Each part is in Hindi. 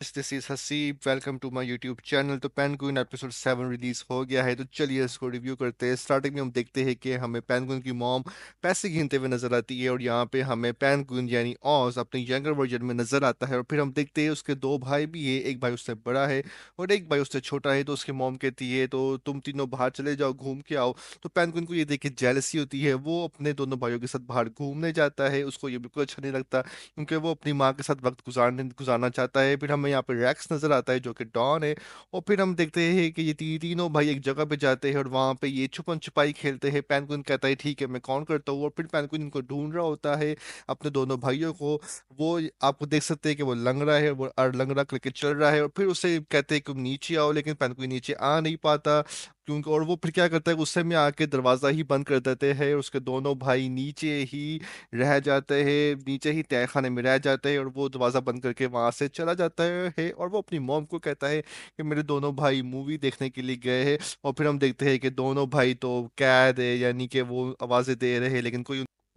This is Haseeb. Welcome to my YouTube channel. तो पेंगुइन एपिसोड 7 रिलीज हो गया है, तो चलिए इसको रिव्यू करते हैं। स्टार्टिंग में हम देखते हैं कि हमें पेंगुइन की मॉम पैसे गिनते हुए नजर आती है, और यहाँ पे हमें पेंगुइन यानी ऑज अपने यंगर वर्जन में नजर आता है। और फिर हम देखते हैं उसके दो भाई भी है, एक भाई उससे बड़ा है और एक भाई उससे छोटा है। तो उसकी मॉम कहती है तो तुम तीनों बाहर चले जाओ, घूम के आओ। तो पेंगुइन को ये देख के जेलसी होती है, वो अपने दोनों भाइयों के साथ बाहर घूमने जाता है। उसको ये बिल्कुल अच्छा नहीं लगता क्योंकि वो अपनी माँ के साथ वक्त गुजारना चाहता है। फिर हमें यहाँ पे रैक्स नजर आता है जो कि डॉन है। और फिर हम देखते हैं कि ये तीनों भाई एक जगह पे जाते हैं और वहां पे ये छुपन छुपाई खेलते हैं। पेंगुइन कहता है ठीक है मैं कौन करता हूँ, और फिर पेंगुइन इनको ढूंढ रहा होता है अपने दोनों भाइयों को। वो आपको देख सकते हैं कि वो लंगड़ा है, वो लंगड़ा करके चल रहा है। और फिर उसे कहते हैं कि तुम नीचे आओ, लेकिन पेंगुइन नीचे आ नहीं पाता क्योंकि, और वो फिर क्या करता है गुस्से में आके दरवाजा ही बंद कर देते हैं। उसके दोनों भाई नीचे ही रह जाते हैं, नीचे ही तहखाने में रह जाते हैं, और वो दरवाज़ा बंद करके वहां से चला जाता है। और वो अपनी मॉम को कहता है कि मेरे दोनों भाई मूवी देखने के लिए गए हैं। और फिर हम देखते हैं कि दोनों भाई तो कैद है, यानी कि वो आवाज़ें दे रहे हैं लेकिन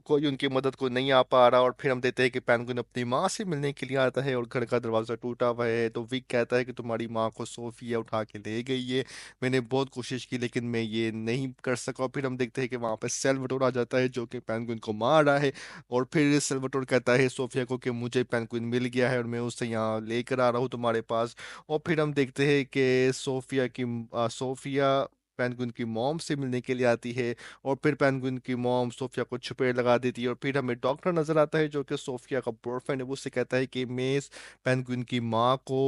कोई उनकी मदद को नहीं आ पा रहा। और फिर हम देखते हैं कि पेंगुइन अपनी माँ से मिलने के लिए आता है और घर का दरवाजा टूटा हुआ है। तो विक कहता है कि तुम्हारी माँ को सोफिया उठा के ले गई है, मैंने बहुत कोशिश की लेकिन मैं ये नहीं कर सका। फिर हम देखते हैं कि वहां पे सेल्वाटोर आ जाता है जो कि पेंगुइन को मार रहा है। और फिर सेल्वाटोर कहता है सोफिया को कि मुझे पेंगुइन मिल गया है और मैं उसे यहाँ लेकर आ रहा हूँ तुम्हारे पास। और फिर हम देखते हैं कि सोफिया पेंगुइन की मॉम से मिलने के लिए आती है। और फिर पेंगुइन की मॉम सोफिया को छुपे लगा देती है। और फिर हमें डॉक्टर नजर आता है जो कि सोफिया का बॉयफ्रेंड है। वो उससे कहता है कि मैं इस पेंगुइन की माँ को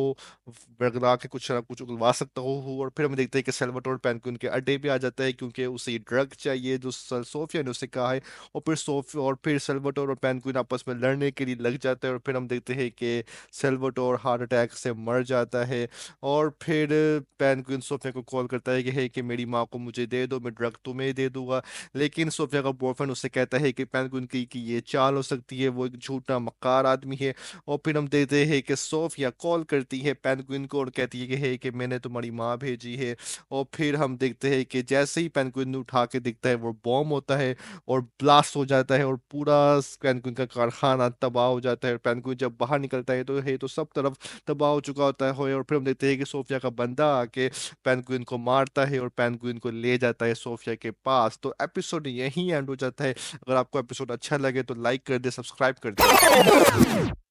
बरगला के कुछ ना कुछ उगलवा सकता हूँ। और फिर हम देखते हैं कि सेल्वाटोर पेंगुइन के अड्डे पे आ जाता है क्योंकि उसे ये ड्रग चाहिए जो सोफिया ने उसे कहा है। और फिर सेल्वाटोर और पेंगुइन आपस में लड़ने के लिए लग जाता है। और फिर हम देखते हैं कि सेल्वाटोर हार्ट अटैक से मर जाता है। और फिर पेंगुइन सोफिया को कॉल करता है कि हे कि मेरी माँ को मुझे दे दो, मैं ड्रग तुम्हें दे दूंगा। लेकिन सोफिया का बॉयफ्रेंड उससे कहता है कि पेंगुइन की कि ये चाल हो सकती है, वो एक झूठा मक्कार आदमी है। और फिर हम देखते हैं कि सोफिया कॉल करती है पेंगुइन को और कहती है कि हे कि मैंने तुम्हारी माँ भेजी है। और फिर हम देखते हैं कि जैसे ही पेंगुइन उठा के दिखता है वो बॉम्ब होता है और ब्लास्ट हो जाता है और पूरा पेंगुइन का कारखाना तबाह हो जाता है। और पेंगुइन जब बाहर निकलता है तो सब तरफ तबाह हो चुका होता है। और फिर हम देखते हैं कि सोफिया का बंदा आके पेंगुइन को मारता है और पेंगुइन को ले जाता है सोफिया के पास। तो एपिसोड यहीं एंड हो जाता है। अगर आपको एपिसोड अच्छा लगे तो लाइक कर दे, सब्सक्राइब कर दे।